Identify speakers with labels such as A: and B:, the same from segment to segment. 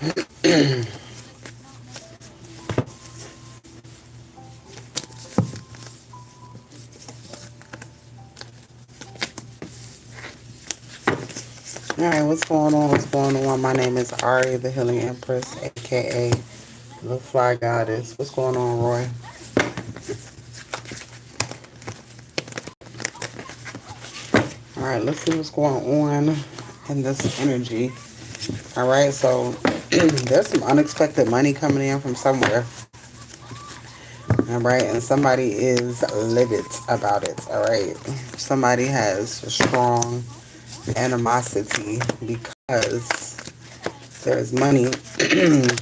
A: Alright, what's going on? What's going on? My name is Ari, the Healing Empress, aka the Fly Goddess. What's going on, Roy? Alright, let's see what's going on in this energy. Alright, so there's some unexpected money coming in from somewhere. Alright, and somebody is livid about it. Alright, somebody has strong animosity because there's money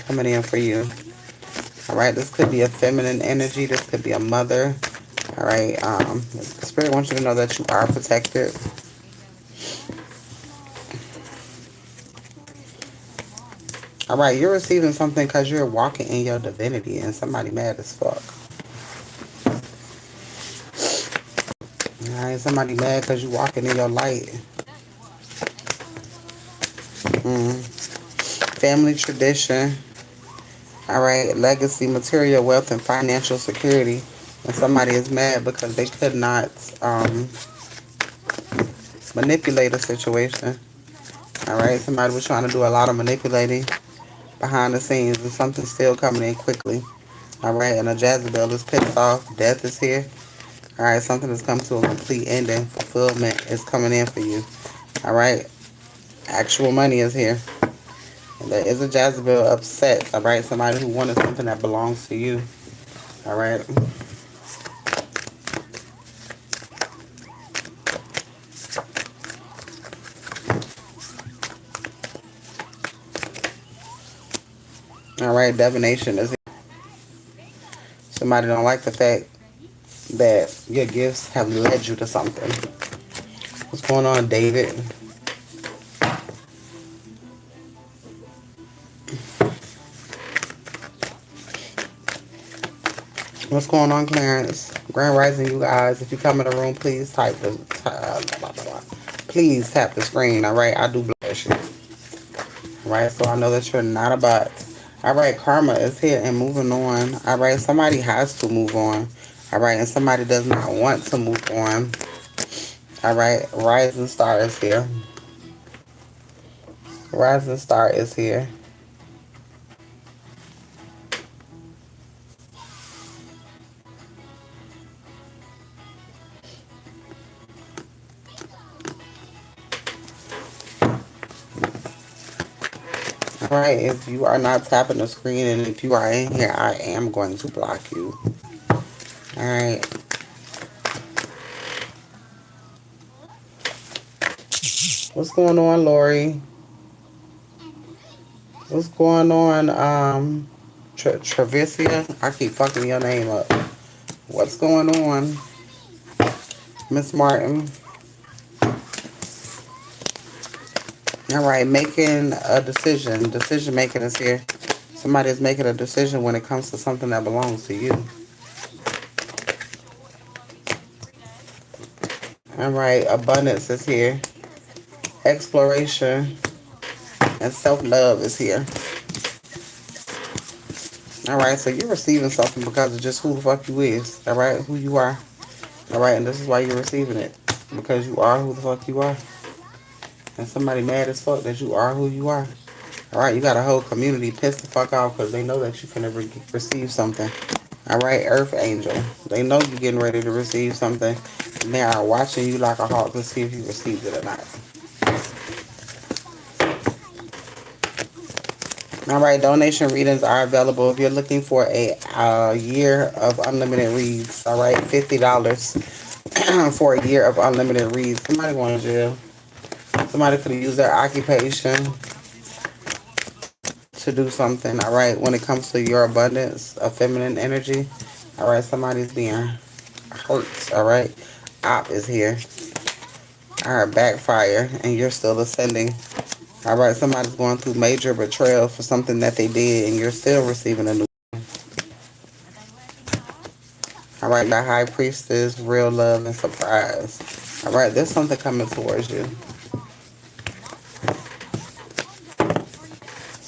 A: coming in for you. All right, this could be a feminine energy. This could be a mother. All right, Spirit wants you to know that you are protected. All right, you're receiving something because you're walking in your divinity and somebody mad as fuck. All right, somebody mad because you walking in your light. Family tradition. All right, legacy, material wealth, and financial security. And somebody is mad because they could not manipulate a situation. All right, somebody was trying to do a lot of manipulating behind the scenes, and something's still coming in quickly. All right, and a Jezebel is pissed off. Death is here. All right, something has come to a complete ending. Fulfillment is coming in for you. All right, actual money is here. And there is a Jezebel upset. All right, somebody who wanted something that belongs to you. All right. All right, divination is here. Somebody don't like the fact that your gifts have led you to something. What's going on, David? What's going on, Clarence? Grand Rising, you guys. If you come in the room, please type the blah, blah, blah. Please tap the screen. All right, I do bless you. All right, so I know that you're not a bot. All right, karma is here and moving on. All right, somebody has to move on. All right, and somebody does not want to move on. All right, rising star is here. Rising star is here. All right, if you are not tapping the screen and if you are in here, I am going to block you. All right. What's going on, Lori? What's going on, Travicia? I keep fucking your name up. What's going on, Miss Martin? All right, making a decision. Decision making is here. Somebody is making a decision when it comes to something that belongs to you. All right, abundance is here. Exploration and self-love is here. All right, so you're receiving something because of just who the fuck you is. All right, who you are. All right, and this is why you're receiving it. Because you are who the fuck you are. And somebody mad as fuck that you are who you are. All right, you got a whole community pissed the fuck off because they know that you can never receive something. All right, Earth Angel. They know you're getting ready to receive something. And they are watching you like a hawk to see if you received it or not. All right, donation readings are available if you're looking for a year of unlimited reads. All right, $50 for a year of unlimited reads. Somebody going to jail. Somebody could have used their occupation to do something. All right, when it comes to your abundance of feminine energy. All right, somebody's being hurt. All right, op is here. All right, backfire, and you're still ascending. All right, somebody's going through major betrayal for something that they did, and you're still receiving a new. All right, the high priestess, real love and surprise. All right, there's something coming towards you.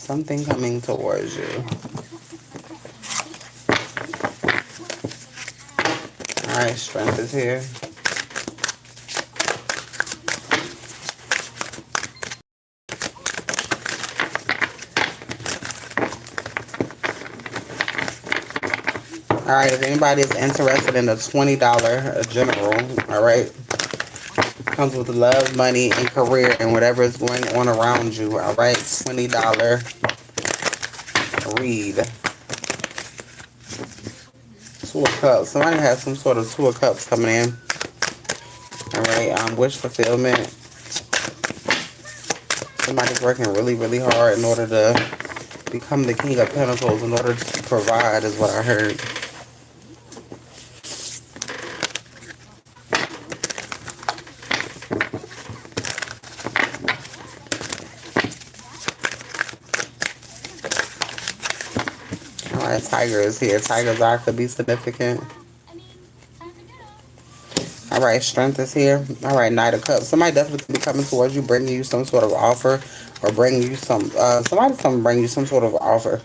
A: Something coming towards you. Alright, strength is here. Alright, if anybody is interested in a $20 general, alright, comes with love, money, and career, and whatever is going on around you, alright, $20 read. Two of Cups. Somebody has some sort of Two of Cups coming in. Alright, wish fulfillment. Somebody's working really, really hard in order to become the King of Pentacles, in order to provide, is what I heard. Alright, Tiger is here. Tiger's eye could be significant. Alright, Strength is here. Alright, Knight of Cups. Somebody definitely could be coming towards you, bringing you some sort of offer, or bringing you some, somebody's coming to bring you some sort of offer.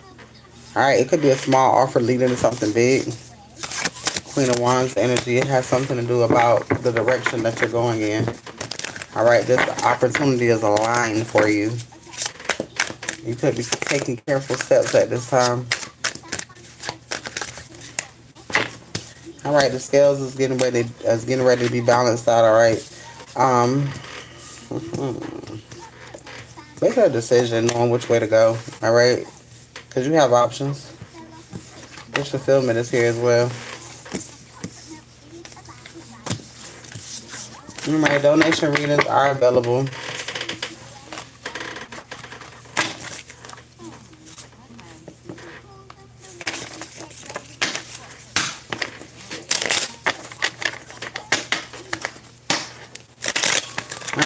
A: Alright, it could be a small offer leading to something big. Queen of Wands energy. It has something to do about the direction that you're going in. Alright, this opportunity is aligned for you. You could be taking careful steps at this time. Alright, the scales is getting ready to be balanced out, alright. Make a decision on which way to go, alright? Because you have options. Wish fulfillment is here as well. Alright, donation readings are available.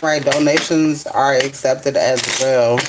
A: Alright, donations are accepted as well.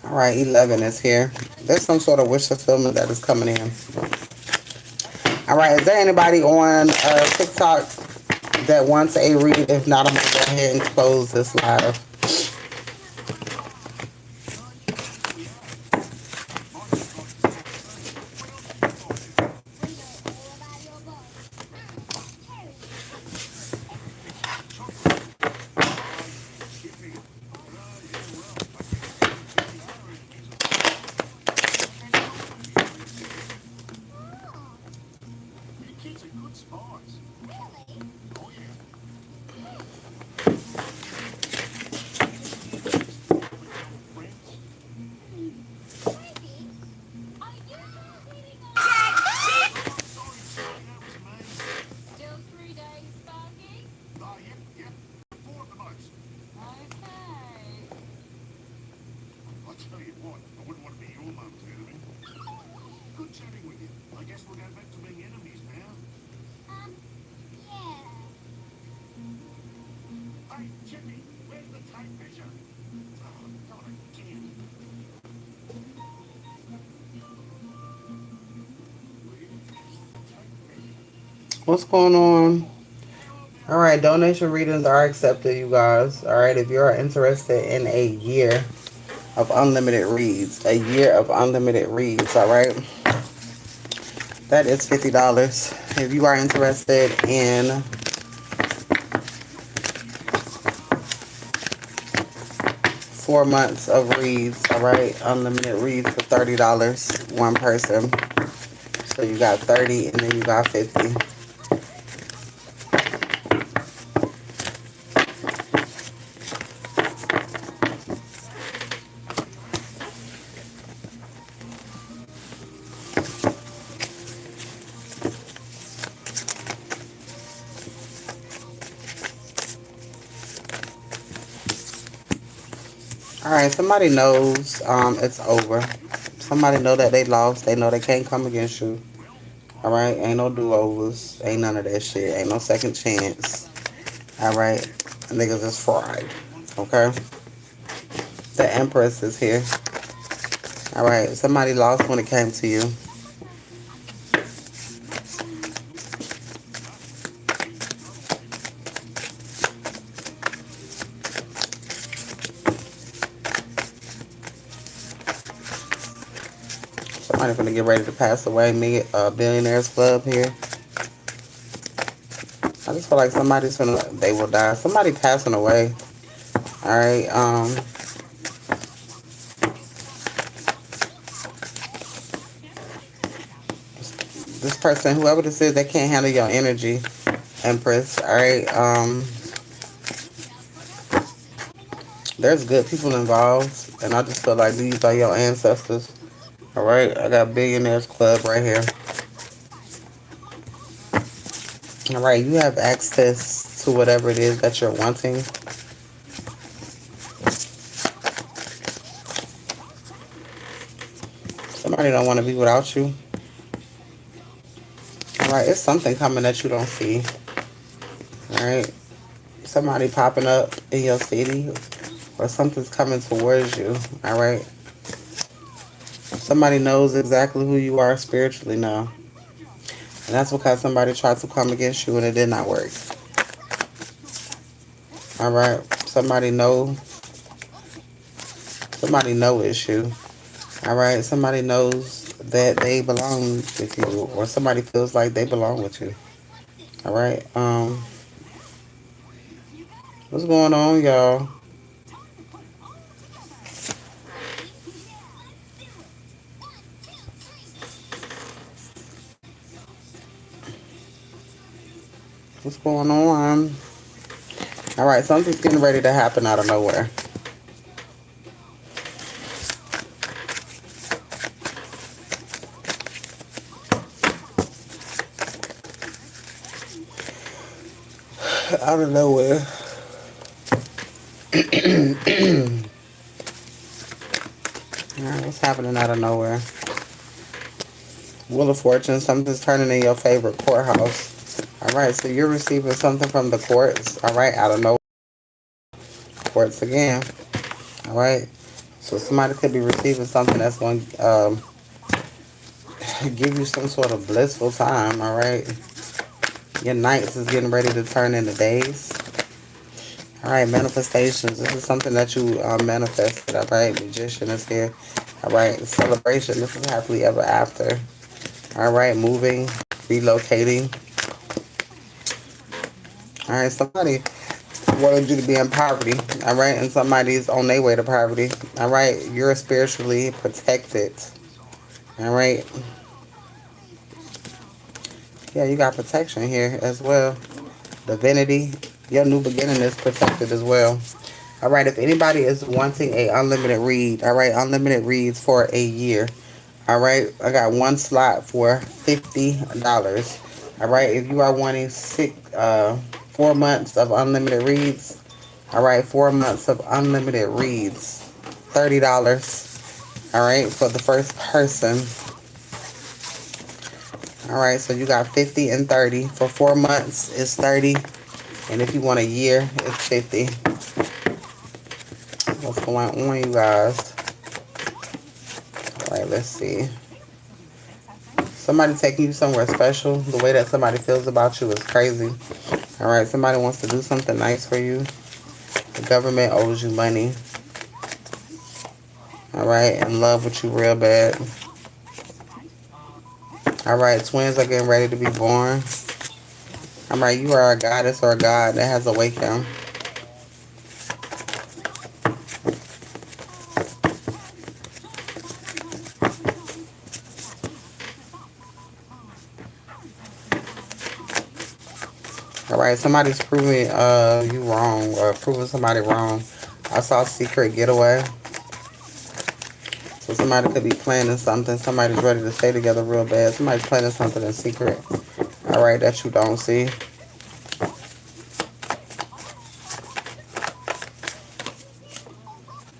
A: Alright, 11 is here. There's some sort of wish fulfillment that is coming in. Alright, is there anybody on TikTok that wants a read? If not, I'm going to go ahead and close this live. What's going on? Alright, donation readings are accepted, you guys. Alright, if you're interested in a year of unlimited reads. A year of unlimited reads, alright? That is $50. If you are interested in four months of reads, alright? Unlimited reads for $30, one person. So you got 30 and then you got 50. All right, somebody knows it's over. Somebody know that they lost. They know they can't come against you. All right, ain't no do-overs. Ain't none of that shit. Ain't no second chance. All right, niggas is fried. Okay, the Empress is here. All right, somebody lost when it came to you. Somebody gonna get ready to pass away. Me, Billionaires Club here. I just feel like somebody's gonna, they will die. Somebody passing away. All right, this person, whoever this is, they can't handle your energy, Empress. All right, there's good people involved, and I just feel like these are your ancestors. All right, I got Billionaires Club right here. All right, you have access to whatever it is that you're wanting. Somebody don't want to be without you. All right, it's something coming that you don't see. All right, somebody popping up in your city, or something's coming towards you. All right, somebody knows exactly who you are spiritually now, and that's because somebody tried to come against you and it did not work. All right, somebody know it's you. All right, somebody knows that they belong with you, or somebody feels like they belong with you. All right, what's going on, y'all? What's going on? All right, something's getting ready to happen out of nowhere. Out of nowhere. All right, what's happening out of nowhere? Wheel of Fortune, something's turning in your favorite courthouse. All right, so you're receiving something from the courts. All right, out of nowhere. Courts again. All right, so somebody could be receiving something that's going to give you some sort of blissful time. All right, your nights is getting ready to turn into days. All right, manifestations. This is something that you manifested. All right, Magician is here. All right, celebration. This is happily ever after. All right, moving, relocating. All right, somebody wanted you to be in poverty. All right, and somebody's on their way to poverty. All right, you're spiritually protected. All right, yeah, you got protection here as well. Divinity, your new beginning is protected as well. All right, if anybody is wanting a unlimited read, all right, unlimited reads for a year. All right, I got one slot for $50. All right, if you are wanting 4 months of unlimited reads, all right, 4 months of unlimited reads, $30. All right, for the first person. All right, so you got 50 and 30. For 4 months, it's 30. And if you want a year, it's 50. What's going on, you guys? All right, let's see. Somebody taking you somewhere special. The way that somebody feels about you is crazy. All right, somebody wants to do something nice for you. The government owes you money. All right, in love with you real bad. All right, twins are getting ready to be born. All right, you are a goddess or a god that has awakened. All right, somebody's proving you wrong or proving somebody wrong. I saw secret getaway. So somebody could be planning something. Somebody's ready to stay together real bad. Somebody's planning something in secret. All right, that you don't see.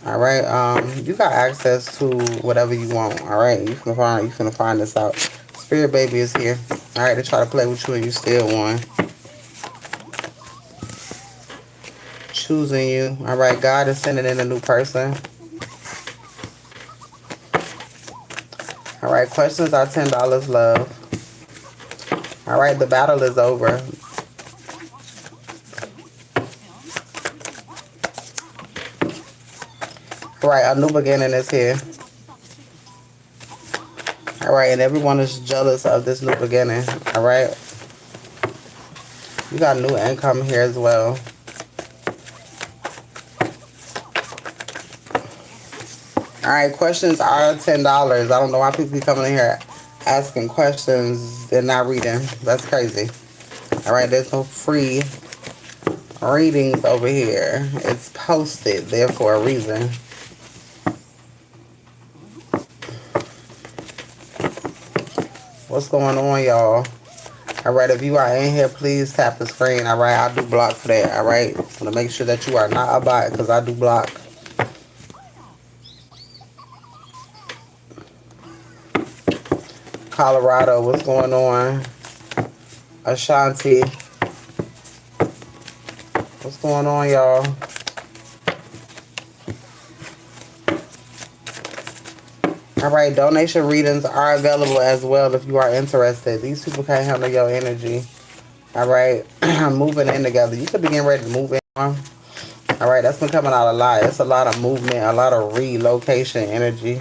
A: All All right. You got access to whatever you want. All right. You finna find this out. Spirit baby is here. All right. To try to play with you and you still won. Choosing you. All right. God is sending in a new person. All right. Questions are $10. Love. All right. The battle is over. All right. A new beginning is here. All right. And everyone is jealous of this new beginning. All right. You got new income here as well. All right, questions are $10. I don't know why people be coming in here asking questions and not reading. That's crazy. All right, there's no free readings over here. It's posted there for a reason. What's going on, y'all? All right, if you are in here, please tap the screen. All right, I do block for that. All right, so to make sure that you are not a bot because I do block. Colorado, what's going on? Ashanti, what's going on, y'all? All right, donation readings are available as well if you are interested. These people can't handle your energy. All right, moving in together. You could be getting ready to move in. All right, that's been coming out a lot. It's a lot of movement, a lot of relocation energy.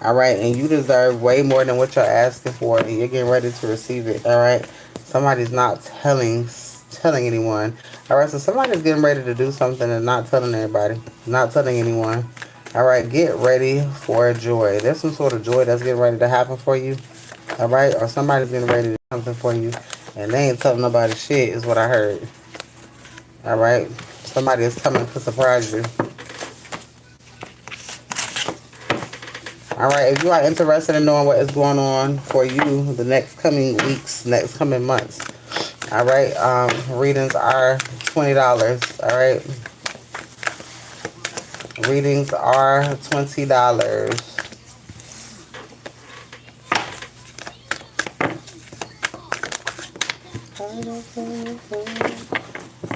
A: All right, and you deserve way more than what you're asking for, and you're getting ready to receive it. All right, somebody's not telling anyone. All right, so somebody's getting ready to do something and not telling everybody, not telling anyone. All right, get ready for joy. There's some sort of joy that's getting ready to happen for you. All right, or somebody's getting ready to do something for you, and they ain't telling nobody shit, is what I heard. All right, somebody is coming to surprise you. All right, if you are interested in knowing what is going on for you the next coming weeks, next coming months, all right, readings are $20. All right, readings are $20.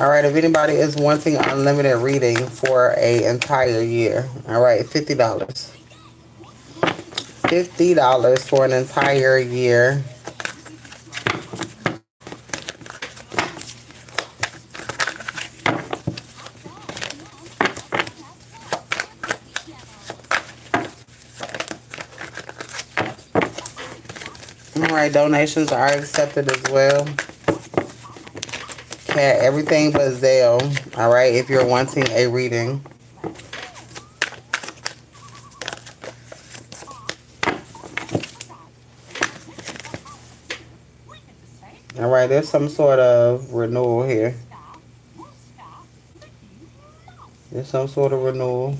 A: All right, if anybody is wanting unlimited reading for an entire year, all right, $50. $50 for an entire year. All right, donations are accepted as well. Everything but Zelle. All right, if you're wanting a reading. All right, there's some sort of renewal here. There's some sort of renewal.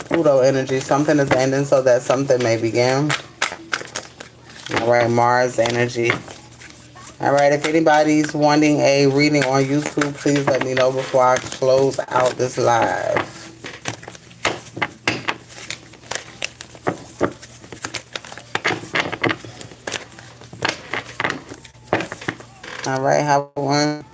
A: Pluto energy. Something is ending so that something may begin. All right, Mars energy. All right, if anybody's wanting a reading on YouTube, please let me know before I close out this live. All right, have one.